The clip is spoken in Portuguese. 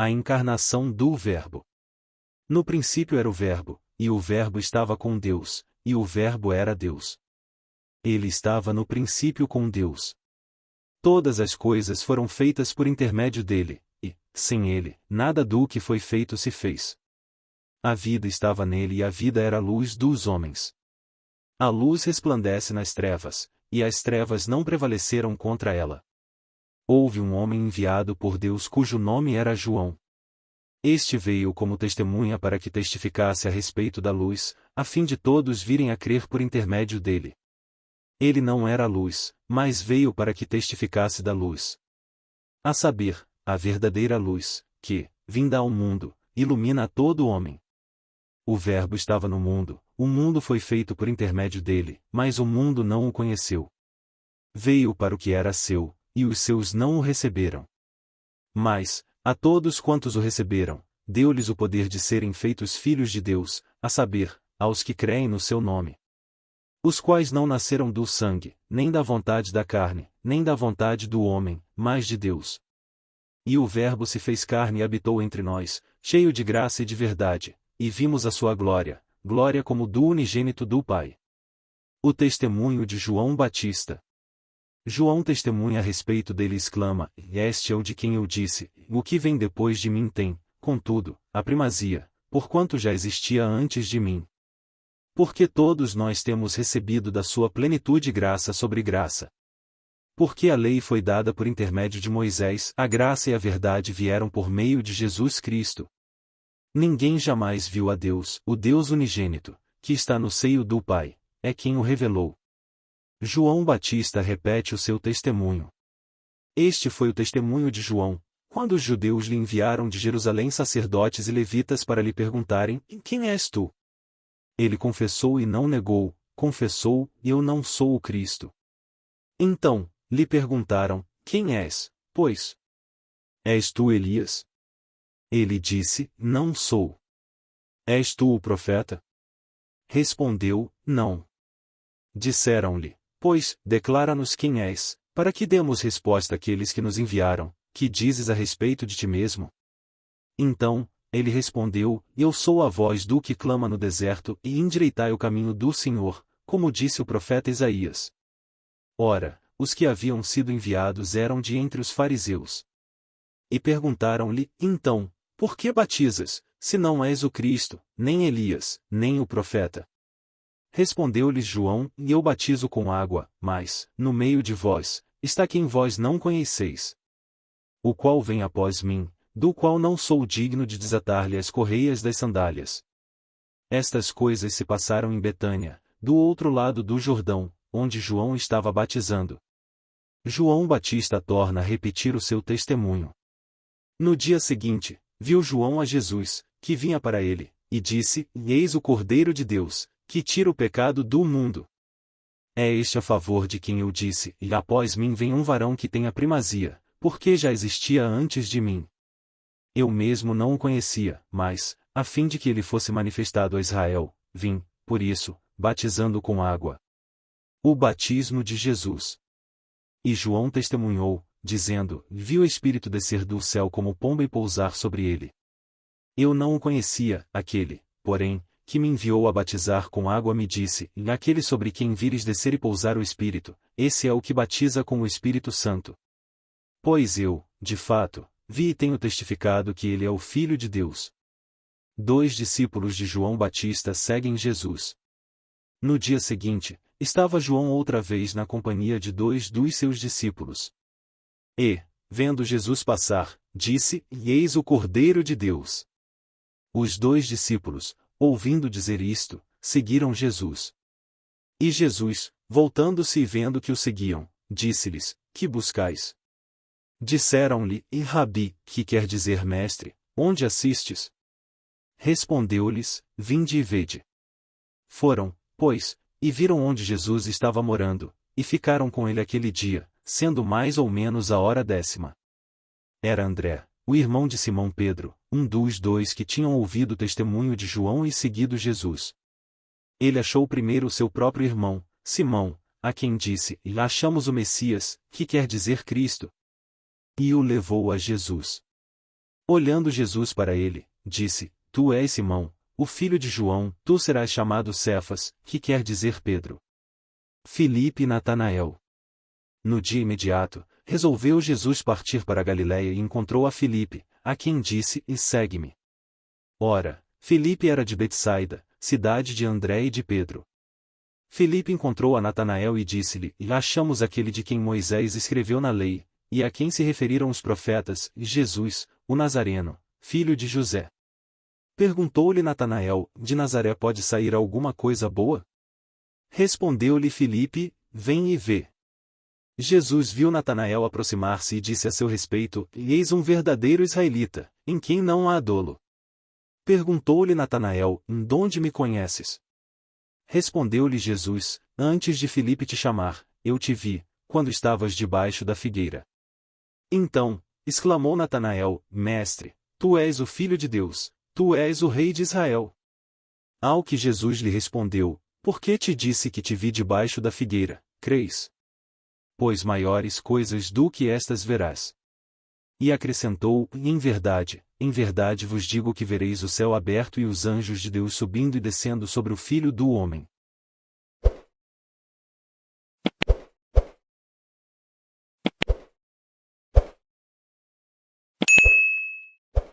a encarnação do Verbo. No princípio era o Verbo, e o Verbo estava com Deus, e o Verbo era Deus. Ele estava no princípio com Deus. Todas as coisas foram feitas por intermédio dele, e, sem ele, nada do que foi feito se fez. A vida estava nele e a vida era a luz dos homens. A luz resplandece nas trevas, e as trevas não prevaleceram contra ela. Houve um homem enviado por Deus cujo nome era João. Este veio como testemunha para que testificasse a respeito da luz, a fim de todos virem a crer por intermédio dele. Ele não era a luz, mas veio para que testificasse da luz. A saber, a verdadeira luz, que, vinda ao mundo, ilumina a todo homem. O Verbo estava no mundo, o mundo foi feito por intermédio dele, mas o mundo não o conheceu. Veio para o que era seu, e os seus não o receberam. Mas, a todos quantos o receberam, deu-lhes o poder de serem feitos filhos de Deus, a saber, aos que creem no seu nome. Os quais não nasceram do sangue, nem da vontade da carne, nem da vontade do homem, mas de Deus. E o Verbo se fez carne e habitou entre nós, cheio de graça e de verdade, e vimos a sua glória, glória como do unigênito do Pai. O testemunho de João Batista. João testemunha a respeito dele e exclama: Este é o de quem eu disse, o que vem depois de mim tem, contudo, a primazia, porquanto já existia antes de mim. Porque todos nós temos recebido da sua plenitude graça sobre graça. Porque a lei foi dada por intermédio de Moisés, a graça e a verdade vieram por meio de Jesus Cristo. Ninguém jamais viu a Deus, o Deus unigênito, que está no seio do Pai, é quem o revelou. João Batista repete o seu testemunho. Este foi o testemunho de João, quando os judeus lhe enviaram de Jerusalém sacerdotes e levitas para lhe perguntarem: Quem és tu? Ele confessou e não negou, confessou: Eu não sou o Cristo. Então, lhe perguntaram: Quem és, pois? És tu Elias? Ele disse: Não sou. És tu o profeta? Respondeu: Não. Disseram-lhe: Pois, declara-nos quem és, para que demos resposta àqueles que nos enviaram, que dizes a respeito de ti mesmo? Então, ele respondeu: Eu sou a voz do que clama no deserto, e endireitai o caminho do Senhor, como disse o profeta Isaías. Ora, os que haviam sido enviados eram de entre os fariseus. E perguntaram-lhe: Então, por que batizas, se não és o Cristo, nem Elias, nem o profeta? Respondeu-lhes João: Eu batizo com água, mas, no meio de vós, está quem vós não conheceis. O qual vem após mim, do qual não sou digno de desatar-lhe as correias das sandálias. Estas coisas se passaram em Betânia, do outro lado do Jordão, onde João estava batizando. João Batista torna a repetir o seu testemunho. No dia seguinte, viu João a Jesus, que vinha para ele, e disse: Eis o Cordeiro de Deus, que tira o pecado do mundo. É este a favor de quem eu disse: E após mim vem um varão que tem a primazia, porque já existia antes de mim. Eu mesmo não o conhecia, mas, a fim de que ele fosse manifestado a Israel, vim, por isso, batizando com água. O batismo de Jesus. E João testemunhou, dizendo: Vi o Espírito descer do céu como pomba e pousar sobre ele. Eu não o conhecia, aquele, porém, que me enviou a batizar com água me disse: Aquele sobre quem vires descer e pousar o Espírito, esse é o que batiza com o Espírito Santo. Pois eu, de fato, vi e tenho testificado que ele é o Filho de Deus. 2 discípulos de João Batista seguem Jesus. No dia seguinte, estava João outra vez na companhia de 2 dos seus discípulos. E, vendo Jesus passar, disse: Eis o Cordeiro de Deus. Os 2 discípulos, ouvindo dizer isto, seguiram Jesus. E Jesus, voltando-se e vendo que o seguiam, disse-lhes: Que buscais? Disseram-lhe: Rabi, que quer dizer mestre, onde assistes? Respondeu-lhes: Vinde e vede. Foram, pois, e viram onde Jesus estava morando, e ficaram com ele aquele dia, sendo mais ou menos a hora 10ª. Era André, o irmão de Simão Pedro, um dos 2 que tinham ouvido o testemunho de João e seguido Jesus. Ele achou primeiro o seu próprio irmão, Simão, a quem disse: Achamos o Messias, que quer dizer Cristo. E o levou a Jesus. Olhando Jesus para ele, disse: Tu és Simão, o filho de João, tu serás chamado Cefas, que quer dizer Pedro. Filipe e Natanael. No dia imediato, resolveu Jesus partir para a Galiléia e encontrou a Filipe, a quem disse: E segue-me. Ora, Filipe era de Betsaida, cidade de André e de Pedro. Filipe encontrou a Natanael e disse-lhe: Achamos aquele de quem Moisés escreveu na lei, e a quem se referiram os profetas, Jesus, o Nazareno, filho de José. Perguntou-lhe Natanael: De Nazaré pode sair alguma coisa boa? Respondeu-lhe Filipe: Vem e vê. Jesus viu Natanael aproximar-se e disse a seu respeito: Eis um verdadeiro israelita, em quem não há dolo. Perguntou-lhe Natanael: Donde me conheces? Respondeu-lhe Jesus: Antes de Filipe te chamar, eu te vi, quando estavas debaixo da figueira. Então, exclamou Natanael: Mestre, tu és o Filho de Deus, tu és o Rei de Israel. Ao que Jesus lhe respondeu: Por que te disse que te vi debaixo da figueira, crês? Pois maiores coisas do que estas verás. E acrescentou: em verdade vos digo que vereis o céu aberto e os anjos de Deus subindo e descendo sobre o Filho do Homem.